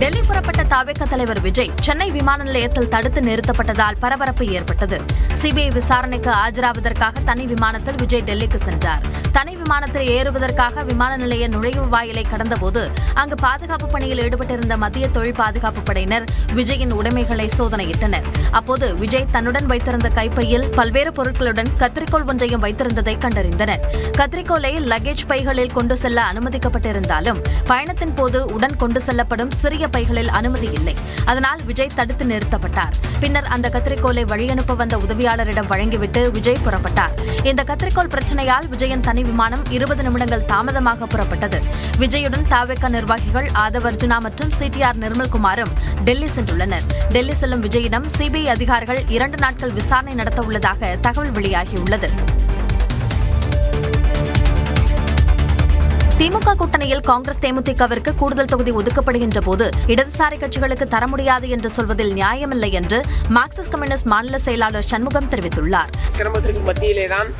டெல்லி புறப்பட்ட தவிக தலைவர் விஜய் சென்னை விமான நிலையத்தில் தடுத்து நிறுத்தப்பட்டதால் பரபரப்பு ஏற்பட்டது. சிபிஐ விசாரணைக்கு ஆஜராவதற்காக தனி விமானத்தில் விஜய் டெல்லிக்கு சென்றார். தனி விமானத்தில் ஏறுவதற்காக விமான நிலைய நுழைவு வாயிலை கடந்தபோது அங்கு பாதுகாப்பு பணியில் ஈடுபட்டிருந்த மத்திய தொழில் பாதுகாப்பு படையினர் விஜயின் உடைமைகளை சோதனையிட்டனர். அப்போது விஜய் தன்னுடன் வைத்திருந்த கைப்பையில் பல்வேறு பொருட்களுடன் கத்திரிக்கோள் ஒன்றையும் வைத்திருந்ததை கண்டறிந்தனர். கத்திரிக்கோளை லக்கேஜ் பைகளில் கொண்டு செல்ல அனுமதிக்கப்பட்டிருந்தாலும் பயணத்தின் போது உடன் கொண்டு செல்லப்படும் சிறிய பைகளில் அனுமதி இல்லை. அதனால் விஜய் தடுத்து நிறுத்தப்பட்டார். பின்னர் அந்த கத்திரிக்கோளை வழியனுப்ப வந்த உதவியாளரிடம் வழங்கிவிட்டு விஜய் புறப்பட்டார். இந்த கத்திரிக்கோள் பிரச்சனையால் விஜயின் தனி விமானம் 20 நிமிடங்கள் தாமதமாக புறப்பட்டது. விஜயுடன் தவிக நிர்வாகிகள் ஆதவ் அர்ஜுனா மற்றும் சிடிஆர் நிர்மல்குமாரும் டெல்லி சென்றுள்ளனர். டெல்லி செல்லும் விஜயிடம் சிபிஐ அதிகாரிகள் 2 நாட்கள் விசாரணை நடத்த உள்ளதாக தகவல் வெளியாகியுள்ளது. திமுக கூட்டணியில் காங்கிரஸ் தேமுதிகவிற்கு கூடுதல் தொகுதி ஒதுக்கப்படுகின்ற போது இடதுசாரி கட்சிகளுக்கு தர முடியாது என்று சொல்வதில் நியாயமில்லை என்று மார்க்சிஸ்ட் கம்யூனிஸ்ட் மாநில செயலாளர் சண்முகம் தெரிவித்துள்ளார். சிரமத்திற்கு மத்தியிலேதான்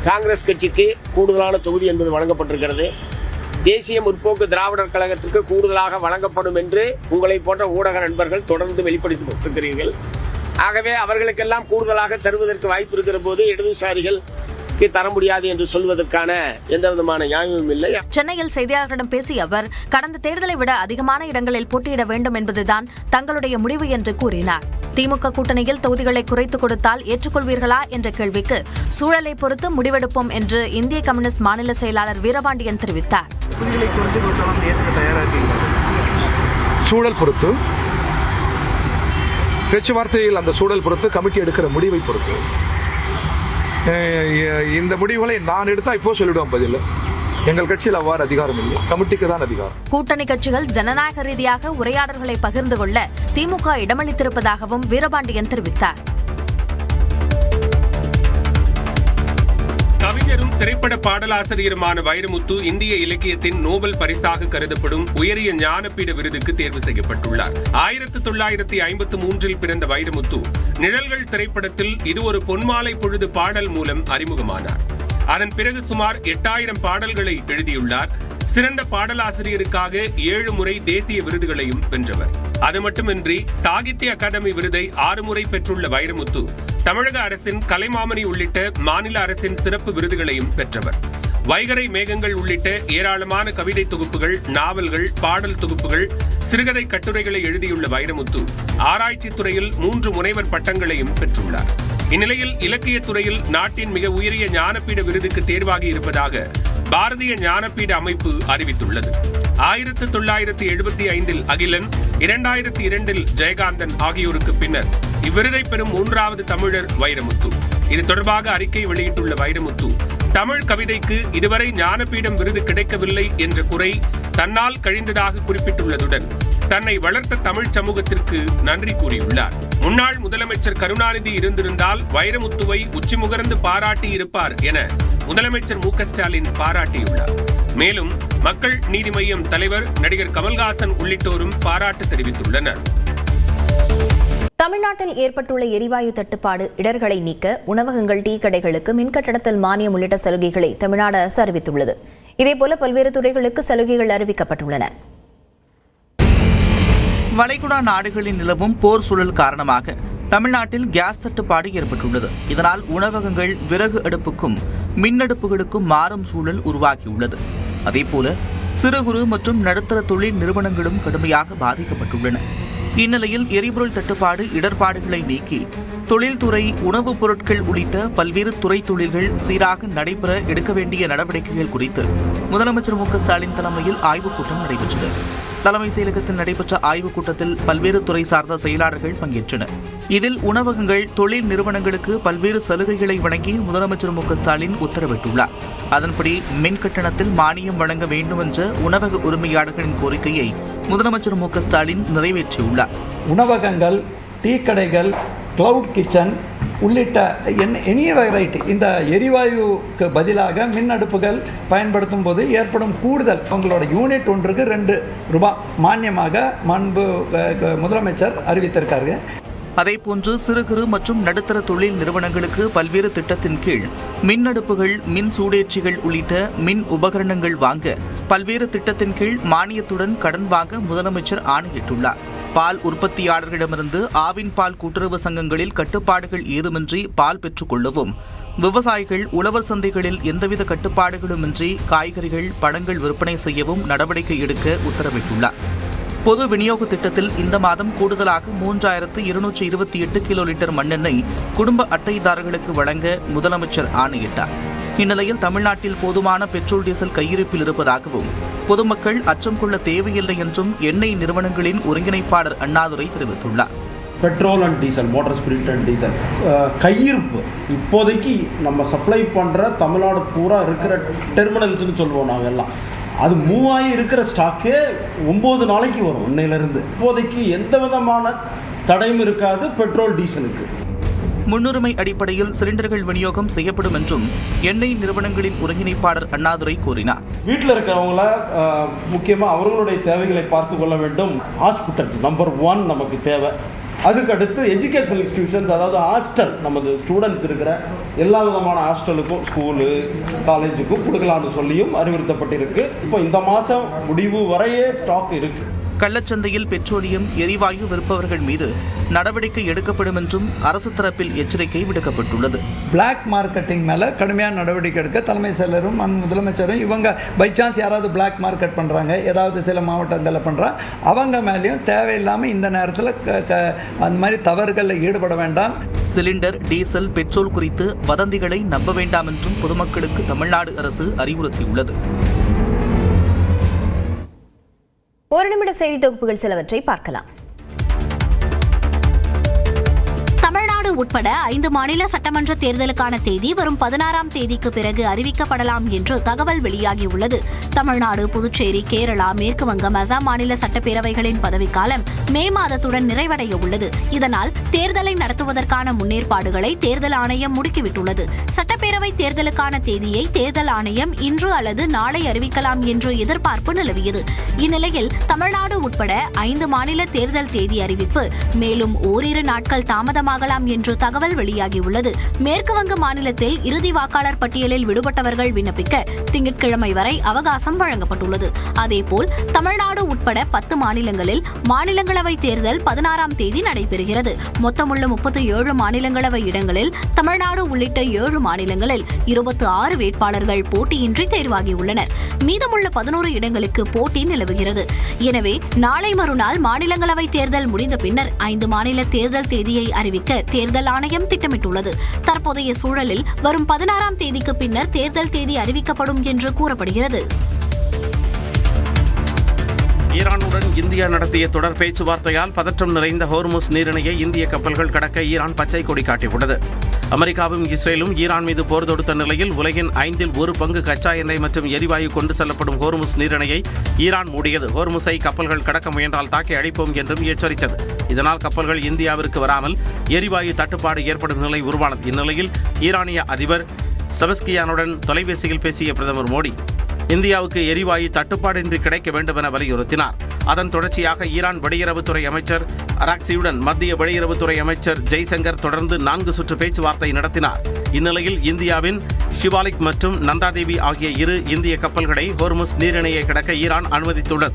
காங்கிரஸ் கட்சிக்கு கூடுதலான தொகுதி என்பது வழங்கப்பட்டிருக்கிறது. தேசிய முற்போக்கு திராவிடர் கழகத்திற்கு கூடுதலாக வழங்கப்படும் என்று உங்களை போன்ற ஊடக நண்பர்கள் தொடர்ந்து வெளிப்படுத்திக் கொண்டிருக்கிறீர்கள். ஆகவே அவர்களுக்கெல்லாம் கூடுதலாக தருவதற்கு வாய்ப்பு இருக்கிற போது இடதுசாரிகள் தர முடியாது என்று சொல்வதற்கான எந்த விதமான நியாயமும் இல்லை. சென்னையில் செய்தியாளர்களிடம் பேசிய அவர் கடந்த தேர்தலை விட அதிகமான இடங்களில் போட்டியிட வேண்டும் என்பதுதான் தங்களுடைய முடிவு என்று கூறினார். திமுக கூட்டணியில் தொகுதிகளை குறைத்துக் கொடுத்தால் ஏற்றுக்கொள்வீர்களா என்ற கேள்விக்கு சூழலை பொறுத்து முடிவெடுப்போம் என்று இந்திய கம்யூனிஸ்ட் மாநில செயலாளர் வீரபாண்டியன் தெரிவித்தார். சூழல் பொறுத்து பேச்சுவார்த்தையில் அந்த சூழல் பொறுத்து கமிட்டி எடுக்கிற முடிவை பொறுத்து இந்த முடிவுகளை நான் எடுத்தா இப்போ சொல்லிடுவோம். பதில் எங்கள் கட்சியில் அவ்வாறு அதிகாரம் இல்லை, கமிட்டிக்கு தான் அதிகாரம். கூட்டணி கட்சிகள் ஜனநாயக ரீதியாக உரையாடல்களை பகிர்ந்து கொள்ள திமுக இடமளித்திருப்பதாகவும் வீரபாண்டியன் தெரிவித்தார். கவிஞரும் திரைப்பட பாடலாசிரியருமான வைரமுத்து இந்திய இலக்கியத்தின் நோபல் பரிசாக கருதப்படும் உயரிய ஞானபீட விருதுக்கு தேர்வு செய்யப்பட்டுள்ளார். 1953 பிறந்த வைரமுத்து நிழல்கள் திரைப்படத்தில் இது ஒரு பொன்மாலை பொழுது பாடல் மூலம் அறிமுகமானார். அதன் பிறகு சுமார் 8000 பாடல்களை எழுதியுள்ளார். சிறந்த பாடலாசிரியருக்காக 7 முறை தேசிய விருதுகளையும் வென்றவர். அது மட்டுமின்றி சாகித்ய அகாடமி விருதை 6 முறை பெற்றுள்ள வைரமுத்து தமிழக அரசின் கலைமாமணி உள்ளிட்ட மாநில அரசின் சிறப்பு விருதுகளையும் பெற்றவர். வைகறை மேகங்கள் உள்ளிட்ட ஏராளமான கவிதை தொகுப்புகள், நாவல்கள், பாடல் தொகுப்புகள், சிறுகதை கட்டுரைகளை எழுதியுள்ள வைரமுத்து ஆராய்ச்சி துறையில் 3 முனைவர் பட்டங்களையும் பெற்றுள்ளார். இந்நிலையில் இலக்கிய துறையில் நாட்டின் மிக உயரிய ஞானபீட விருதுக்கு தேர்வாகி இருப்பதாக பாரதிய ஞானபீட அமைப்பு அறிவித்துள்ளது. 1975 அகிலன், 2002 ஜெயகாந்தன் ஆகியோருக்கு பின்னர் இவ்விருதை பெறும் 3வது தமிழர் வைரமுத்து. இது தொடர்பாக அறிக்கை வெளியிட்டுள்ள வைரமுத்து தமிழ் கவிதைக்கு இதுவரை ஞானபீடம் விருது கிடைக்கவில்லை என்ற குறை தன்னால் கழிந்ததாக குறிப்பிட்டுள்ளதுடன் தன்னை வளர்த்த தமிழ் சமூகத்திற்கு நன்றி கூறியுள்ளார். முன்னாள் முதலமைச்சர் கருணாநிதி இருந்திருந்தால் வைரமுத்துவை உச்சிமுகர்ந்து பாராட்டி இருப்பார் என முதலமைச்சர் மு க ஸ்டாலின் பாராட்டியுள்ளார். மேலும் மக்கள் நீதி மய்யம் தலைவர் நடிகர் கமல்ஹாசன் உள்ளிட்டோரும் பாராட்டு தெரிவித்துள்ளனர். தமிழ்நாட்டில் ஏற்பட்டுள்ள எரிவாயு தட்டுப்பாடு இடர்களை நீக்க உணவகங்கள், டீ கடைகளுக்கு மின்கட்டணத்தில் மானியம் உள்ளிட்ட சலுகைகளை தமிழ்நாடு அரசு அறிவித்துள்ளது. இதேபோல பல்வேறு துறைகளுக்கு சலுகைகள் அறிவிக்கப்பட்டுள்ளன. வளைகுடா நாடுகளில் நிலவும் போர் சூழல் காரணமாக தமிழ்நாட்டில் கேஸ் தட்டுப்பாடு ஏற்பட்டுள்ளது. இதனால் உணவகங்கள், விறகு அடுப்புக்கும் மின் அடுப்புகளுக்கும் மாறும் சூழல் உருவாகியுள்ளது. அதேபோல சிறு குறு மற்றும் நடுத்தர தொழில் நிறுவனங்களும் கடுமையாக பாதிக்கப்பட்டுள்ளன. இந்நிலையில் எரிபொருள் தட்டுப்பாடு இடர்பாடுகளை நீக்கி தொழில்துறை, உணவுப் பொருட்கள் உள்ளிட்ட பல்வேறு துறை தொழில்கள் சீராக நடைபெற எடுக்க வேண்டிய நடவடிக்கைகள் குறித்து முதலமைச்சர் மு க ஸ்டாலின் தலைமையில் ஆய்வுக் கூட்டம் நடைபெற்றது. தலைமைச் செயலகத்தில் நடைபெற்ற ஆய்வுக் கூட்டத்தில் பல்வேறு துறை சார்ந்த செயலாளர்கள் பங்கேற்றனர். இதில் உணவகங்கள், தொழில் நிறுவனங்களுக்கு பல்வேறு சலுகைகளை வழங்கி முதலமைச்சர் மு க ஸ்டாலின் உத்தரவிட்டுள்ளார். அதன்படி மின் கட்டணத்தில் மானியம் வழங்க வேண்டும் என்ற உணவக உரிமையாளர்களின் கோரிக்கையை முதலமைச்சர் மு க ஸ்டாலின் நிறைவேற்றியுள்ளார். உணவகங்கள், டீ கடைகள், கிளவுட் கிச்சன் உள்ளிட்ட எனிய வெரைட்டி இந்த எரிவாயுக்கு பதிலாக மின் அடுப்புகள் பயன்படுத்தும் போது ஏற்படும் கூடுதல் உங்களோட யூனிட் ஒன்றுக்கு 2 ரூபாய் மானியமாக முன்பு முதலமைச்சர் அறிவித்திருக்காரு. அதேபோன்று சிறு குறு மற்றும் நடுத்தர தொழில் நிறுவனங்களுக்கு பல்வேறு திட்டத்தின் கீழ் மின் அடுப்புகள், மின் சூடேற்றிகள் உள்ளிட்ட மின் உபகரணங்கள் வாங்க பல்வேறு திட்டத்தின் கீழ் மானியத்துடன் கடன் வாங்க முதலமைச்சர் ஆணையிட்டுள்ளார். பால் உற்பத்தியாளர்களிடமிருந்து ஆவின் பால் கூட்டுறவு சங்கங்களில் கட்டுப்பாடுகள் ஏதுமின்றி பால் பெற்றுக் கொள்ளவும், விவசாயிகள் உழவர் சந்தைகளில் எந்தவித கட்டுப்பாடுகளுமின்றி காய்கறிகள், பழங்கள் விற்பனை செய்யவும் நடவடிக்கை எடுக்க உத்தரவிட்டுள்ளார். பொது விநியோக திட்டத்தில் இந்த மாதம் கூடுதலாக 3228 கிலோ லிட்டர் மண்ணெண்ணெய் குடும்ப அட்டைதாரர்களுக்கு வழங்க முதலமைச்சர் ஆணையிட்டார். இந்நிலையில் தமிழ்நாட்டில் போதுமான பெட்ரோல், டீசல் கையிருப்பில் இருப்பதாகவும் பொதுமக்கள் அச்சம் கொள்ள தேவையில்லை என்றும் எண்ணெய் நிறுவனங்களின் ஒருங்கிணைப்பாளர் அண்ணாதுரை தெரிவித்துள்ளார். Petrol and diesel, motor spirit and diesel கையிருப்பு இப்போதைக்கு நம்ம சப்ளை பண்ணுற தமிழ்நாடு பூரா இருக்கிற டெர்மினல்ஸ்னு சொல்லுவோம் நாங்கள் எல்லாம், அது மூவாயி இருக்கிற ஸ்டாக்கே 9 நாளைக்கு வரும் இன்னையிலிருந்து. இப்போதைக்கு எந்த விதமான தடையும் இருக்காது பெட்ரோல் டீசலுக்கு. முன்னுரிமை அடிப்படையில் சிலிண்டர்கள் விநியோகம் செய்யப்படும் என்றும் எண்ணெய் நிறுவனங்களின் ஒருங்கிணைப்பாளர் அண்ணாதுரை கூறினார். வீட்டில் இருக்கிறவங்கள முக்கியமாக அவர்களுடைய தேவைகளை பார்த்து கொள்ள வேண்டும். ஹாஸ்பிட்டல்ஸ் நம்பர் 1 நமக்கு தேவை. அதுக்கு அடுத்து எஜுகேஷனல் இன்ஸ்டிடியூஷன்ஸ், அதாவது ஹாஸ்டல், நமது ஸ்டூடெண்ட்ஸ் இருக்கிற எல்லா விதமான ஹாஸ்டலுக்கும், ஸ்கூலு, காலேஜுக்கும் கொடுக்கலாம்னு சொல்லியும் அறிவுறுத்தப்பட்டிருக்கு. இப்போ இந்த மாதம் முடிவு வரையே ஸ்டாக் இருக்கு. கள்ளச்சந்தையில் பெட்ரோலியம், எரிவாயு விற்பவர்கள் மீது நடவடிக்கை எடுக்கப்படும் என்றும் அரசு தரப்பில் எச்சரிக்கை விடுக்கப்பட்டுள்ளது. பிளாக் மார்க்கெட்டிங் மேலே கடுமையான நடவடிக்கை எடுக்க தலைமை செயலரும் முதலமைச்சரும், இவங்க பை சான்ஸ் யாராவது பிளாக் மார்க்கெட் பண்ணுறாங்க, ஏதாவது சில மாவட்டங்களில் பண்ணுறாங்க, அவங்க மேலேயும் தேவையில்லாமல் இந்த நேரத்தில் அந்த மாதிரி தவறுகளில் ஈடுபட வேண்டாம். சிலிண்டர், டீசல், பெட்ரோல் குறித்து வதந்திகளை நம்ப வேண்டாம் என்றும் பொதுமக்களுக்கு தமிழ்நாடு அரசு அறிவுறுத்தியுள்ளது. ஒரு நிமிட செய்தி தொகுப்புகள் சிலவற்றை பார்க்கலாம். தமிழ்நாடு உட்பட 5 மாநில சட்டமன்ற தேர்தலுக்கான தேதி வரும் 16ஆம் தேதிக்கு பிறகு அறிவிக்கப்படலாம் என்று தகவல் வெளியாகியுள்ளது. தமிழ்நாடு, புதுச்சேரி, கேரளா, மேற்கு வங்கம், அசாம் மாநில சட்டப்பேரவைகளின் பதவிக்காலம் மே மாதத்துடன் நிறைவடைய உள்ளது. இதனால் தேர்தலை நடத்துவதற்கான முன்னேற்பாடுகளை தேர்தல் ஆணையம் முடுக்கிவிட்டுள்ளது. சட்டப்பேரவை தேர்தலுக்கான தேதியை தேர்தல் ஆணையம் இன்று அல்லது நாளை அறிவிக்கலாம் என்று எதிர்பார்ப்பு நிலவியது. இந்நிலையில் தமிழ்நாடு உட்பட 5 மாநில தேர்தல் தேதி அறிவிப்பு மேலும் ஓரிரு நாட்கள் தாமதமாகலாம் என்று தகவல் வெளியாகியுள்ளது. மேற்கு வங்க மாநிலத்தில் இறுதி வாக்காளர் பட்டியலில் விடுபட்டவர்கள் விண்ணப்பிக்க திங்கட்கிழமை வரை அவகாசம் வழங்கப்பட்டுள்ளது. அதேபோல் தமிழ்நாடு உட்பட 10 மாநிலங்களில் மாநிலங்களவை தேர்தல் 16ஆம் தேதி நடைபெறுகிறது. மொத்தமுள்ள 37 மாநிலங்களவை இடங்களில் தமிழ்நாடு உள்ளிட்ட 7 மாநிலங்களில் 26 வேட்பாளர்கள் போட்டியின்றி தேர்வாகியுள்ளனர். மீதமுள்ள 11 இடங்களுக்கு போட்டி நிலவுகிறது. எனவே நாளை மறுநாள் மாநிலங்களவை தேர்தல் முடிந்த பின்னர் 5 மாநில தேர்தல் தேதியை அறிவிக்க தேர்தல் ஆணையம் திட்டமிட்டுள்ளது. தற்போதைய சூழலில் வரும் 16ஆம் தேதிக்கு பின்னர் தேர்தல் தேதி அறிவிக்கப்படும் என்று கூறப்படுகிறது. ஈரானுடன் இந்தியா நடத்திய தொடர் பேச்சுவார்த்தையால் பதற்றம் நிறைந்த ஹோர்முஸ் நீரிணையை இந்திய கப்பல்கள் கடக்க ஈரான் பச்சை கொடி காட்டியுள்ளது. அமெரிக்காவும் இஸ்ரேலும் ஈரான் மீது போர் தொடுத்த நிலையில் உலகின் 1/5 பங்கு கச்சா எண்ணெய் மற்றும் எரிவாயு கொண்டு செல்லப்படும் ஹோர்முஸ் நீரிணையை ஈரான் மூடியது. ஹோர்முஸை கப்பல்கள் கடக்க முயன்றால் தாக்கி அழிப்போம் என்றும் எச்சரித்தது. இதனால் கப்பல்கள் இந்தியாவிற்கு வராமல் எரிவாயு தட்டுப்பாடு ஏற்படும் நிலை உருவானது. இந்நிலையில் ஈரானிய அதிபர் செபஸ்கியானுடன் தொலைபேசியில் பேசிய பிரதமர் மோடி இந்தியாவுக்கு எரிவாயு தட்டுப்பாடின்றி கிடைக்க வேண்டும் என வலியுறுத்தினார். அதன் தொடர்ச்சியாக ஈரான் வெளியுறவுத்துறை அமைச்சர் அராக்சியுடன் மத்திய வெளியுறவுத்துறை அமைச்சர் ஜெய்சங்கர் தொடர்ந்து 4 சுற்று பேச்சுவார்த்தை நடத்தினார். இந்நிலையில் இந்தியாவின் ஷிவாலிக் மற்றும் நந்தாதேவி ஆகிய 2 இந்திய கப்பல்களை ஹோர்முஸ் நீரிணையை கடக்க ஈரான் அனுமதித்துள்ளது.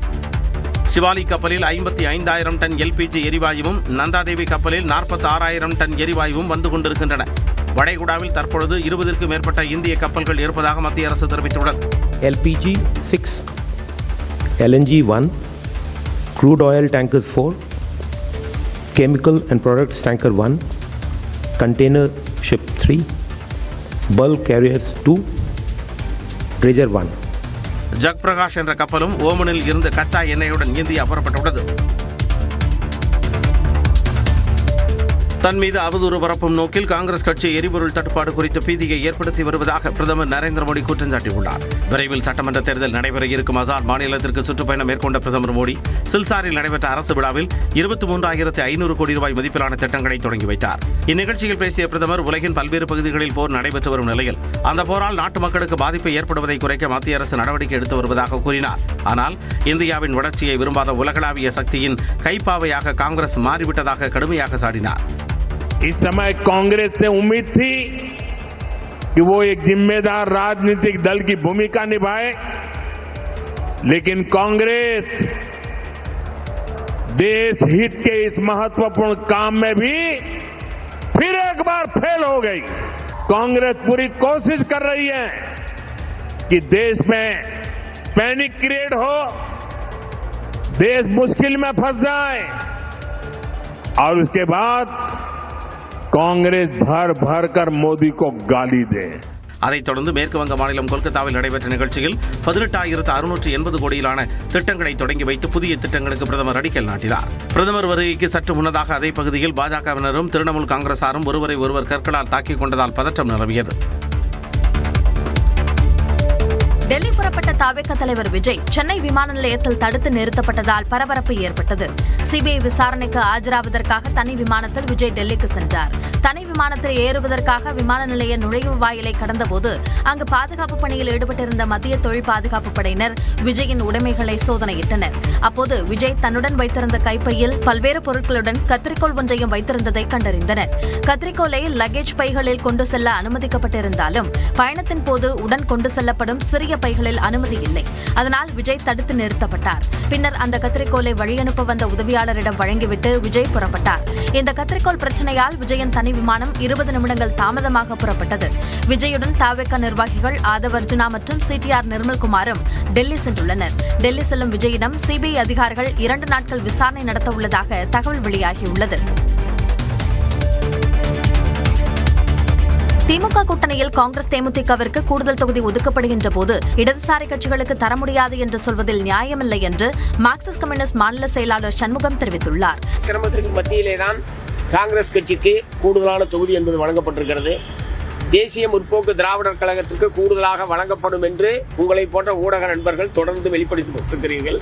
ஷிவாலிக் கப்பலில் 55,000 டன் LPG எரிவாயுவும், நந்தாதேவி கப்பலில் 46,000 டன் எரிவாயுவும் வந்து கொண்டிருக்கின்றன. வளைகுடாவில் தற்பொழுது 20க்கும் மேற்பட்ட இந்திய கப்பல்கள் இருப்பதாக மத்திய அரசு தெரிவித்துள்ளது. LPG 6, LNG 1, crude oil tankers 4, chemical and products tanker 1, container ship 3, bulk carriers 2, dredger 1. ஜக்பிரகாஷ் என்ற கப்பலும் ஓமனில் இருந்து கச்சா எண்ணெயுடன் இந்தியா புறப்பட்டுள்ளது. தன் மீது அவதூறு பரப்பும் நோக்கில் காங்கிரஸ் கட்சி எரிபொருள் தட்டுப்பாடு குறித்த பீதியை ஏற்படுத்தி வருவதாக பிரதமர் நரேந்திர மோடி குற்றம் சாட்டியுள்ளார். விரைவில் சட்டமன்ற தேர்தல் நடைபெற இருக்கும் அசாம் மாநிலத்திற்கு சுற்றுப்பயணம் மேற்கொண்ட பிரதமர் மோடி சில்சாரில் நடைபெற்ற அரசு விழாவில் 23,500 கோடி ரூபாய் மதிப்பிலான திட்டங்களை தொடங்கி வைத்தார். இந்நிகழ்ச்சியில் பேசிய பிரதமர், உலகின் பல்வேறு பகுதிகளில் போர் நடைபெற்று வரும் நிலையில் அந்த போரால் நாட்டு மக்களுக்கு பாதிப்பு ஏற்படுவதை குறைக்க மத்திய அரசு நடவடிக்கை எடுத்து வருவதாக கூறினார். ஆனால் இந்தியாவின் வளர்ச்சியை விரும்பாத உலகளாவிய சக்தியின் கைப்பாவையாக காங்கிரஸ் மாறிவிட்டதாக கடுமையாக சாடினார். इस समय कांग्रेस से उम्मीद थी कि वो एक जिम्मेदार राजनीतिक दल की भूमिका निभाए, लेकिन कांग्रेस देश हित के इस महत्वपूर्ण काम में भी फिर एक बार फेल हो गई। कांग्रेस पूरी कोशिश कर रही है कि देश में पैनिक क्रिएट हो, देश मुश्किल में फंस जाए और उसके बाद कांग्रेस भर भर कर मोदी को गाली दे। அதைத் தொடர்ந்து மேற்கு வங்க மாநிலம் கொல்கத்தாவில் நடைபெற்ற நிகழ்ச்சியில் 18,680 கோடியிலான திட்டங்களை தொடங்கி வைத்து புதிய திட்டங்களுக்கு பிரதமர் அடிக்கல் நாட்டினார். பிரதமர் வருகைக்கு சற்று முன்னதாக அதே பகுதியில் பாஜகவினரும் திரிணாமுல் காங்கிரசாரும் ஒருவரை ஒருவர் கற்களால் தாக்கிக் கொண்டதால் பதற்றம் நிலவியது. டெல்லி புறப்பட்ட தாவேக தலைவர் விஜய் சென்னை விமான நிலையத்தில் தடுத்து நிறுத்தப்பட்டதால் பரபரப்பு ஏற்பட்டது. சிபிஐ விசாரணைக்கு ஆஜராவதற்காக தனி விமானத்தில் விஜய் டெல்லிக்கு சென்றார். தனி விமானத்தில் ஏறுவதற்காக விமான நிலைய நுழைவு வாயிலை கடந்தபோது அங்கு பாதுகாப்பு பணியில் ஈடுபட்டிருந்த மத்திய தொழில் பாதுகாப்பு படையினர் விஜயின் உடைமைகளை சோதனையிட்டனர். அப்போது விஜய் தன்னுடன் வைத்திருந்த கைப்பையில் பல்வேறு பொருட்களுடன் கத்திரிக்கோள் ஒன்றையும் வைத்திருந்ததை கண்டறிந்தனர். கத்திரிக்கோளை லக்கேஜ் பைகளில் கொண்டு செல்ல அனுமதிக்கப்பட்டிருந்தாலும் பயணத்தின் போது உடன் கொண்டு செல்லப்படும் சிறிய பைகளில் அனுமதி இல்லை. அதனால் விஜய் தடுத்து நிறுத்தப்பட்டார். பின்னர் அந்த கத்திரிக்கோளை வழியனுப்ப வந்த உதவியாளரிடம் வழங்கிவிட்டு விஜய் புறப்பட்டார். இந்த கத்திரிக்கோள் பிரச்சனையால் விஜயின் தனி விமானம் 20 நிமிடங்கள் தாமதமாக புறப்பட்டது. விஜயுடன் தாவேக நிர்வாகிகள் ஆதவ் அர்ஜுனா மற்றும் சிடிஆர் நிர்மல்குமாரும் டெல்லி சென்றுள்ளனர். டெல்லி செல்லும் விஜயிடம் சிபிஐ அதிகாரிகள் 2 நாட்கள் விசாரணை நடத்த உள்ளதாக தகவல் வெளியாகியுள்ளது. திமுக கூட்டணியில் காங்கிரஸ் தேமுதிகவிற்கு கூடுதல் தொகுதி ஒதுக்கப்படுகின்ற போது இடதுசாரி கட்சிகளுக்கு தர முடியாது என்று சொல்வதில் நியாயமில்லை என்று மார்க்சிஸ்ட் கம்யூனிஸ்ட் மாநில செயலாளர் சண்முகம் தெரிவித்துள்ளார். சிரமத்திற்கு மத்தியிலேதான் காங்கிரஸ் கட்சிக்கு கூடுதலான தொகுதி என்பது வழங்கப்பட்டிருக்கிறது. தேசிய முற்போக்கு திராவிடர் கழகத்திற்கு கூடுதலாக வழங்கப்படும் என்று உங்களை போன்ற ஊடக நண்பர்கள் தொடர்ந்து வெளிப்படுத்திக் கொண்டிருக்கிறீர்கள்.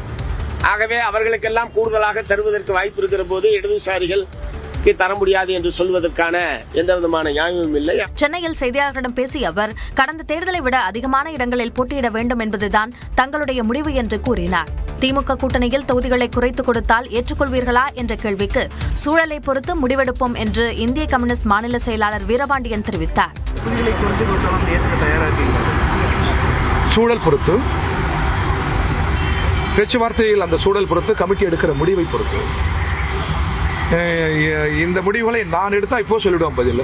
ஆகவே அவர்களுக்கெல்லாம் கூடுதலாக தருவதற்கு வாய்ப்பு இருக்கிற போது இடதுசாரிகள் தர முடியாது என்று சொல்வதற்கான எந்த விதமான நியாயமும் இல்லை. சென்னையில் செய்தியாளர்களிடம் பேசிய அவர், கடந்த தேர்தலை விட அதிகமான இடங்களில் போட்டியிட வேண்டும் என்பதுதான் தங்களுடைய முடிவு என்று கூறினார். திமுக கூட்டணியில் தொகுதிகளை குறைத்துக் கொடுத்தால் ஏற்றுக்கொள்வீர்களா என்ற கேள்விக்கு சூழலை பொறுத்து முடிவெடுப்போம் என்று இந்திய கம்யூனிஸ்ட் மாநில செயலாளர் வீரபாண்டியன் தெரிவித்தார். சூழல் பொறுத்து பேச்சுவார்த்தையில் அந்த சூழல் பொறுத்து கமிட்டி எடுக்கிற முடிவை பொறுத்து இந்த முடிவுகளை நான் எடுத்தா இப்போ சொல்லிடுவோம். பதில்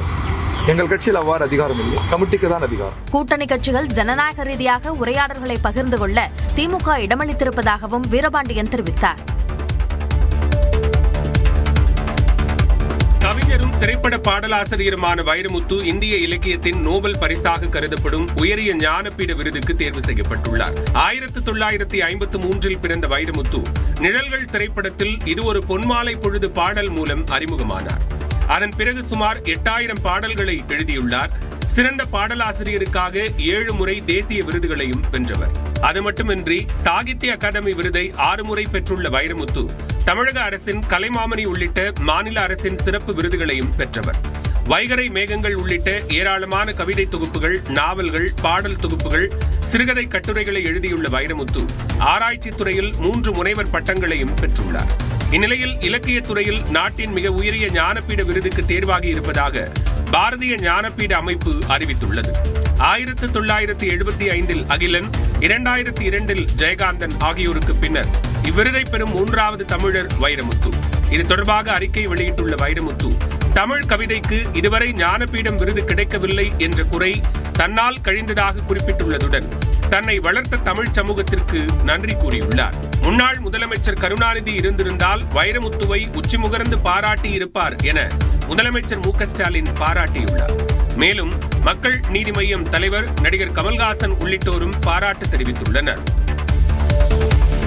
எங்கள் கட்சியில் அவ்வாறு அதிகாரம் இல்லை, கமிட்டிக்கு தான் அதிகாரம். கூட்டணி கட்சிகள் ஜனநாயக ரீதியாக உரையாடல்களை பகிர்ந்து கொள்ள திமுக இடமளித்திருப்பதாகவும் வீரபாண்டியன் தெரிவித்தார். கவிஞரும் திரைப்பட பாடலாசிரியருமான வைரமுத்து இந்திய இலக்கியத்தின் நோபல் பரிசாக கருதப்படும் உயரிய ஞானபீட விருதுக்கு தேர்வு செய்யப்பட்டுள்ளார். 1953 பிறந்த வைரமுத்து நிழல்கள் திரைப்படத்தில் இது ஒரு பொன்மாலை பொழுது பாடல் மூலம் அறிமுகமானார். அதன் பிறகு சுமார் 8000 பாடல்களை எழுதியுள்ளார். சிறந்த பாடலாசிரியருக்காக 7 முறை தேசிய விருதுகளையும் வென்றவர். அது மட்டுமின்றி சாகித்ய அகாடமி விருதை 6 முறை பெற்றுள்ள வைரமுத்து தமிழக அரசின் கலைமாமணி உள்ளிட்ட மாநில அரசின் சிறப்பு விருதுகளையும் பெற்றவர். வைகறை மேகங்கள் உள்ளிட்ட ஏராளமான கவிதை தொகுப்புகள், நாவல்கள், பாடல் தொகுப்புகள், சிறுகதை கட்டுரைகளை எழுதியுள்ள வைரமுத்து ஆராய்ச்சி துறையில் 3 முனைவர் பட்டங்களையும் பெற்றுள்ளார். இந்நிலையில் இலக்கியத் துறையில் நாட்டின் மிக உயரிய ஞானபீட விருதுக்கு தேர்வாகி இருப்பதாக பாரதிய ஞானபீட அமைப்பு அறிவித்துள்ளது. 1975 அகிலன், 2002 ஜெயகாந்தன் ஆகியோருக்கு பின்னர் இவ்விருதை பெறும் 3வது தமிழர் வைரமுத்து. இது தொடர்பாக அறிக்கை வெளியிட்டுள்ள வைரமுத்து, தமிழ் கவிதைக்கு இதுவரை ஞானபீடம் விருது கிடைக்கவில்லை என்ற குறை தன்னால் கழிந்ததாக குறிப்பிட்டுள்ளதுடன் தன்னை வளர்த்த தமிழ் சமூகத்திற்கு நன்றி கூறியுள்ளார். முன்னாள் முதலமைச்சர் கருணாநிதி இருந்திருந்தால் வைரமுத்துவை உச்சிமுகர்ந்து பாராட்டி இருப்பார் என முதலமைச்சர் மு க ஸ்டாலின் பாராட்டியுள்ளார். மேலும் மக்கள் நீதி மய்யம் தலைவர் நடிகர் கமல்ஹாசன் உள்ளிட்டோரும் பாராட்டு தெரிவித்துள்ளனர்.